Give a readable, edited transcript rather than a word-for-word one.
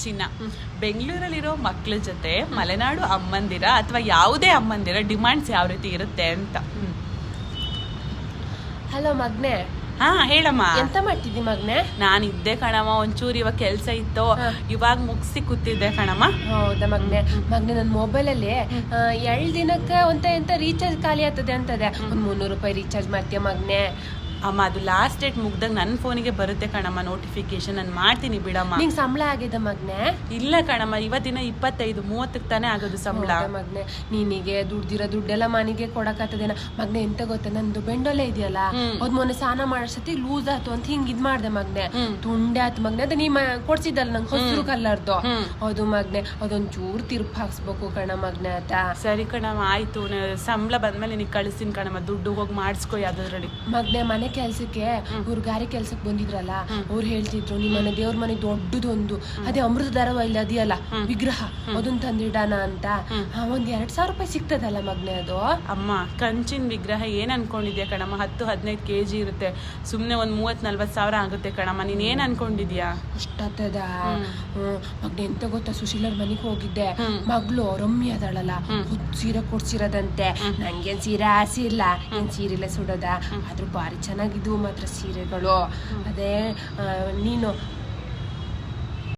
ಚಿನ್ನ. ಬೆಂಗಳೂರಲ್ಲಿರೋ ಮಕ್ಳ ಜೊತೆ ಮಲೆನಾಡು ಅಮ್ಮಂದಿರ ಅಥವಾ ಯಾವುದೇ ಅಮ್ಮಂದಿರ ಡಿಮಾಂಡ್ಸ್ ಯಾವ ರೀತಿ ಇರುತ್ತೆ ಅಂತ. ಹಲೋ ಮಗ್ನೆ. ಹಾ ಹೇಳಮ್ಮ. ಎಂತ ಮಾಡ್ತಿದ್ದಿ ಮಗ್ನೆ? ನಾನು ಇದ್ದೆ ಕಣಮ್ಮ, ಒಂಚೂರು ಇವಾಗ ಕೆಲ್ಸ ಇತ್ತು, ಇವಾಗ ಮುಗಿಸಿ ಕೂತಿದ್ದೆ ಕಣಮ್ಮ. ಹೌದಾ ಮಗ್ನೆ? ಮಗ್ನೆ ನನ್ನ ಮೊಬೈಲಲ್ಲಿ 2 ದಿನಕ್ಕೆ ಎಂತ ರೀಚಾರ್ಜ್ ಖಾಲಿ ಆಗ್ತದೆ ಅಂತದೆ. ಒಂದು 300 ರೂಪಾಯಿ ರೀಚಾರ್ಜ್ ಮಾಡ್ತೀಯ ಮಗ್ನೆ? ಅಮ್ಮ ಅದು ಲಾಸ್ಟ್ ಡೇಟ್ ಮುಗ್ದಾಗ ನನ್ನ ಫೋನಿಗೆ ಬರುತ್ತೆ ಕಣಮ್ಮ ನೋಟಿಫಿಕೇಶನ್. ನಾನು ಮಾಡ್ತೀನಿ ಬಿಡಮ್ಮ. ನಿಂಗೆ ಸಂಬಳ ಆಗಿದೆ ಮಗ್ನೆ? ಇಲ್ಲ ಕಣಮ್ಮ, ಇವತ್ತಿನ 25-30 ತಾನೇ ಆಗೋದು ಸಂಬಳ. ಮಗ್ನೆ ನಿನಗೆ ದುಡ್ದಿರೋ ದುಡ್ಡೆಲ್ಲ ಮನೆಗೆ ಕೊಡಕತ್ತದೇನ ಮಗ್ನೆ? ಎಂತ ಗೊತ್ತ, ನಂದು ಬೆಂಡೊಲೆ ಇದೆಯಲ್ಲ, ಅದ್ ಮೊನ್ನೆ ಸ್ನಾನ ಮಾಡಸತಿ ಲೂಸ್ ಆಯ್ತು ಅಂತ ಹಿಂಗ್ ಇದ್ ಮಾಡ್ದೆ ಮಗ್ನೆ. ತುಂಡೆ ಆಯ್ತು ಮಗ್ನೆ. ಅದ ನೀ ಕೊಡ್ಸಿದ್ದಲ್ಲ ನಂಗೆ ಹಸಿರು ಕಲ್ಲರ್ದು ಅದು ಮಗ್ನೆ. ಅದೊಂಚೂರು ತಿರುಪ್ ಹಾಕ್ಸ್ಬೇಕು ಕಣ ಮಗ್ನೆ ಆತ. ಸರಿ ಕಣಮ್ಮ ಆಯ್ತು, ಸಂಬಳ ಬಂದ್ಮೇಲೆ ನಿನಗೆ ಕಳಿಸ್ತೀನಿ ಕಣಮ್ಮ. ದುಡ್ಡು ಹೋಗಿ ಮಾಡಿಸ್ಕೊ ಯಾವ್ದಾದ್ರಲ್ಲಿ. ಮಗ್ನೆ ಮನೆ ಕೆಲ್ಸಕ್ಕೆ ಇವ್ರು ಗಾರಿ ಕೆಲ್ಸಕ್ಕೆ ಬಂದಿದ್ರಲ್ಲ, ಅವ್ರು ಹೇಳ್ತಿದ್ರು ನಿಮ್ಮ ಮನೆ ದೇವ್ರ ಮನೆ ದೊಡ್ಡದೊಂದು ಅದೇ ಅಮೃತ ಧಾರಾವಾಹಿಲ್ ಅದೆಯಲ್ಲ ವಿಗ್ರಹ, ಅದನ್ನ ತಂದಿಡಾನ ಅಂತ. 1,000-2,000 ರೂಪಾಯಿ ಸಿಗ್ತದಲ್ಲ ಮಗ್ನೆ ಅದು? ಅಮ್ಮ ಕಂಚಿನ ವಿಗ್ರಹ ಏನ್ ಅನ್ಕೊಂಡಿದ್ಯಾ ಕಣಮ್ಮ? 10-15 kg ಇರುತ್ತೆ. ಸುಮ್ನೆ ಒಂದ್ 30-40 ಸಾವಿರ ಆಗುತ್ತೆ ಕಣಮ್ಮ. ನೀನ್ ಏನ್ ಅನ್ಕೊಂಡಿದ್ಯಾ? ಅಷ್ಟದ ಮಗ್ನೆ. ಎಂತ ಗೊತ್ತಾ, ಸುಶೀಲರ್ ಮನೆಗೆ ಹೋಗಿದ್ದೆ. ಮಗಳು ರಮ್ಯ ಅದಳಲ್ಲ, ಸೀರೆ ಕೊಡ್ಸಿರೋದಂತೆ. ನಂಗೇನ್ ಸೀರೆ ಆಸೆ ಇಲ್ಲ, ಏನ್ ಸೀರೆಲ್ಲ ಸುಡೋದ, ಆದ್ರೂ ಭಾರಿ ಚೆನ್ನಾಗಿದ್ವು ಮಾತ್ರ ಸೀರೆಗಳು. ಅದೇ ನೀನು